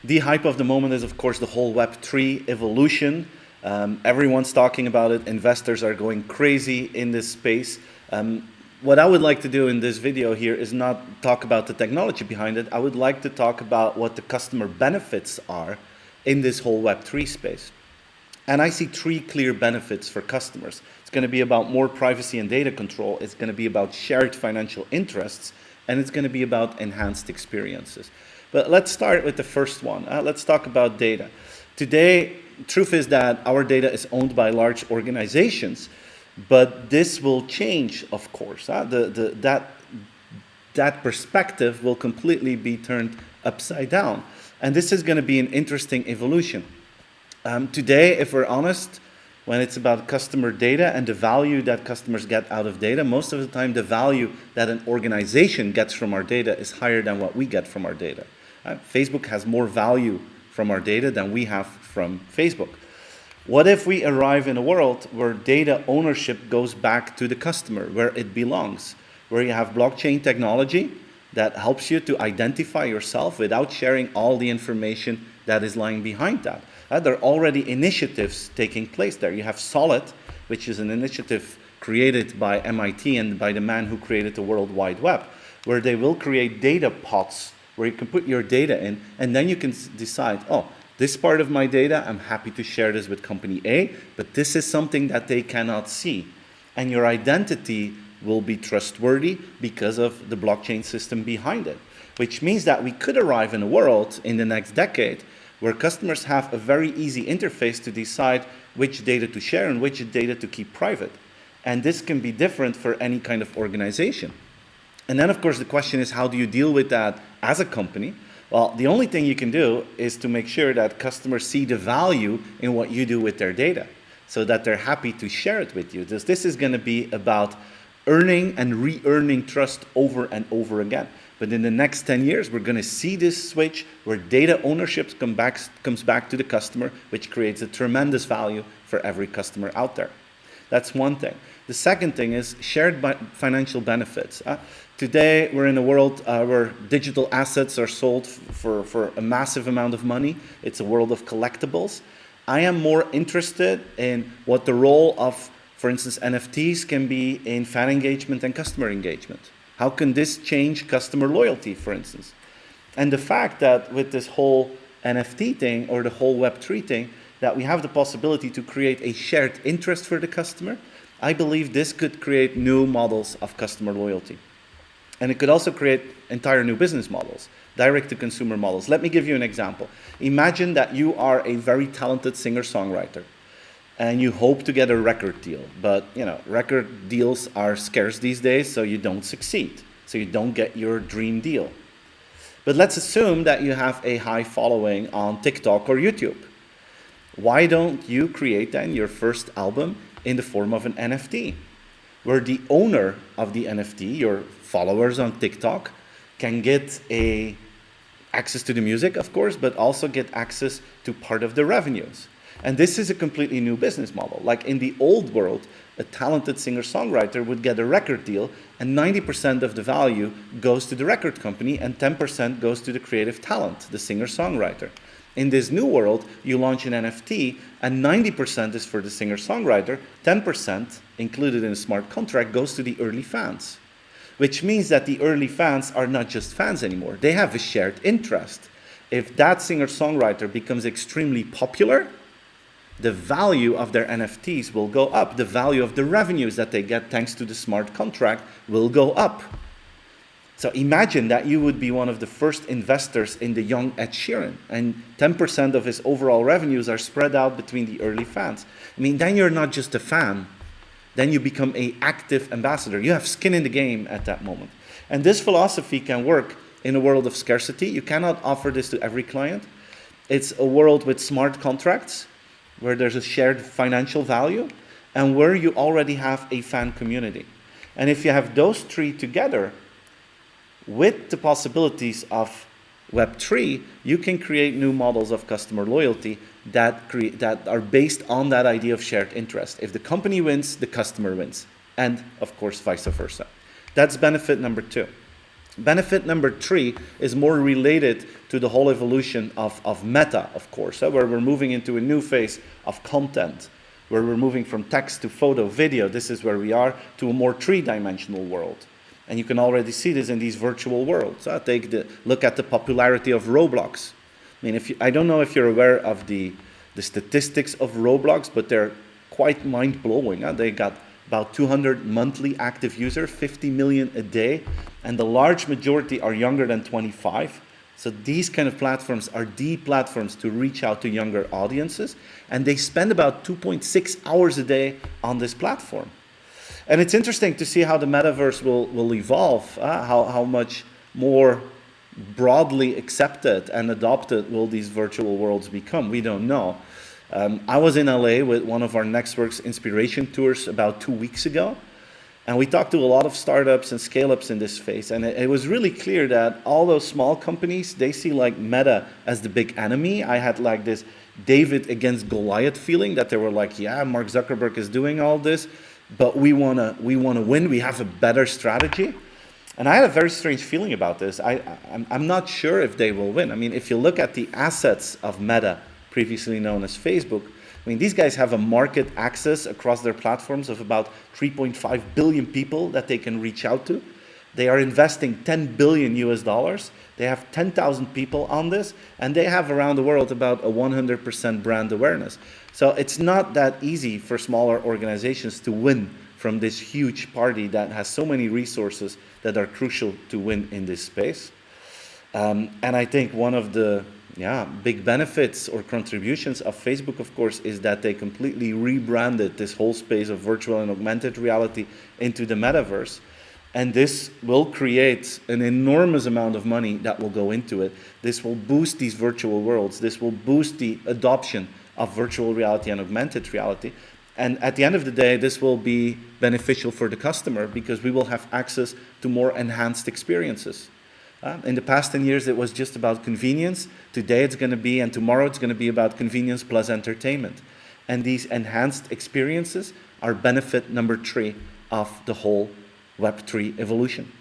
The hype of the moment is, of course, the whole web3 evolution. Everyone's talking about it. Investors are going crazy in this space. What I would like to do in this video here is not talk about the technology behind it. I would like to talk about what the customer benefits are in this whole web3 space. And I see three clear benefits for customers. It's going to be about more privacy and data control. It's going to be about shared financial interests. And it's going to be about enhanced experiences. But let's start with the first one. Let's talk about data. Today, truth is that our data is owned by large organizations, but this will change, of course. That perspective will completely be turned upside down. And this is going to be an interesting evolution. Today, if we're honest, when it's about customer data and the value that customers get out of data, most of the time the value that an organization gets from our data is higher than what we get from our data. Facebook has more value from our data than we have from Facebook. What if we arrive in a world where data ownership goes back to the customer, where it belongs, where you have blockchain technology that helps you to identify yourself without sharing all the information that is lying behind that? There are already initiatives taking place there. You have Solid, which is an initiative created by MIT and by the man who created the World Wide Web, where they will create data pots where you can put your data in, and then you can decide, oh, this part of my data, I'm happy to share this with company A, but this is something that they cannot see. And your identity will be trustworthy because of the blockchain system behind it, which means that we could arrive in a world in the next decade where customers have a very easy interface to decide which data to share and which data to keep private. And this can be different for any kind of organization. And then, of course, the question is, how do you deal with that as a company? Well, the only thing you can do is to make sure that customers see the value in what you do with their data, so that they're happy to share it with you. This is going to be about earning and re-earning trust over and over again. But in the next 10 years, we're going to see this switch where data ownership comes back to the customer, which creates a tremendous value for every customer out there. That's one thing. The second thing is shared financial benefits. Today, we're in a world where digital assets are sold for a massive amount of money. It's a world of collectibles. I am more interested in what the role of, for instance, NFTs can be in fan engagement and customer engagement. How can this change customer loyalty, for instance? And the fact that with this whole NFT thing or the whole Web3 thing, that we have the possibility to create a shared interest for the customer, I believe this could create new models of customer loyalty. And it could also create entire new business models, direct-to-consumer models. Let me give you an example. Imagine that you are a very talented singer-songwriter, and you hope to get a record deal. But, record deals are scarce these days, so you don't succeed. So you don't get your dream deal. But let's assume that you have a high following on TikTok or YouTube. Why don't you create then your first album in the form of an NFT, where the owner of the NFT, your followers on TikTok, can get access to the music, of course, but also get access to part of the revenues. And this is a completely new business model. Like in the old world, a talented singer-songwriter would get a record deal, and 90% of the value goes to the record company, and 10% goes to the creative talent, the singer-songwriter. In this new world, you launch an NFT, and 90% is for the singer-songwriter, 10%, included in a smart contract, goes to the early fans. Which means that the early fans are not just fans anymore. They have a shared interest. If that singer-songwriter becomes extremely popular, the value of their NFTs will go up. The value of the revenues that they get thanks to the smart contract will go up. So imagine that you would be one of the first investors in the young Ed Sheeran, and 10% of his overall revenues are spread out between the early fans. I mean, then you're not just a fan. Then you become an active ambassador. You have skin in the game at that moment. And this philosophy can work in a world of scarcity. You cannot offer this to every client. It's a world with smart contracts, where there's a shared financial value, and where you already have a fan community. And if you have those three together, with the possibilities of Web3, you can create new models of customer loyalty that are based on that idea of shared interest. If the company wins, the customer wins. And, of course, vice versa. That's benefit number two. Benefit number 3 is more related to the whole evolution of meta, of course, where we're moving into a new phase of content, where we're moving from text to photo, video. This is where we are, to a more three-dimensional world. And you can already see this in these virtual worlds. Look at the popularity of Roblox. I mean, I don't know if you're aware of the statistics of Roblox, but they're quite mind-blowing. They got about 200 monthly active users, 50 million a day, and the large majority are younger than 25. So these kind of platforms are the platforms to reach out to younger audiences, and they spend about 2.6 hours a day on this platform. And it's interesting to see how the metaverse will evolve, how much more broadly accepted and adopted will these virtual worlds become. We don't know. I was in LA with one of our Nextworks inspiration tours about 2 weeks ago, and we talked to a lot of startups and scale-ups in this space, and it was really clear that all those small companies, they see like Meta as the big enemy. I had like this David against Goliath feeling, that they were like, yeah, Mark Zuckerberg is doing all this, but we wanna win, we have a better strategy. And I had a very strange feeling about this. I'm not sure if they will win. I mean, if you look at the assets of Meta, previously known as Facebook, I mean, these guys have a market access across their platforms of about 3.5 billion people that they can reach out to. They are investing $10 billion US. They have 10,000 people on this, and they have around the world about a 100% brand awareness. So it's not that easy for smaller organizations to win from this huge party that has so many resources that are crucial to win in this space. And I think one of the big benefits or contributions of Facebook, of course, is that they completely rebranded this whole space of virtual and augmented reality into the metaverse. And this will create an enormous amount of money that will go into it. This will boost these virtual worlds. This will boost the adoption of virtual reality and augmented reality. And at the end of the day, this will be beneficial for the customer because we will have access to more enhanced experiences. In the past 10 years, it was just about convenience. Today it's going to be, and tomorrow it's going to be about convenience plus entertainment. And these enhanced experiences are benefit number 3 of the whole web3 evolution.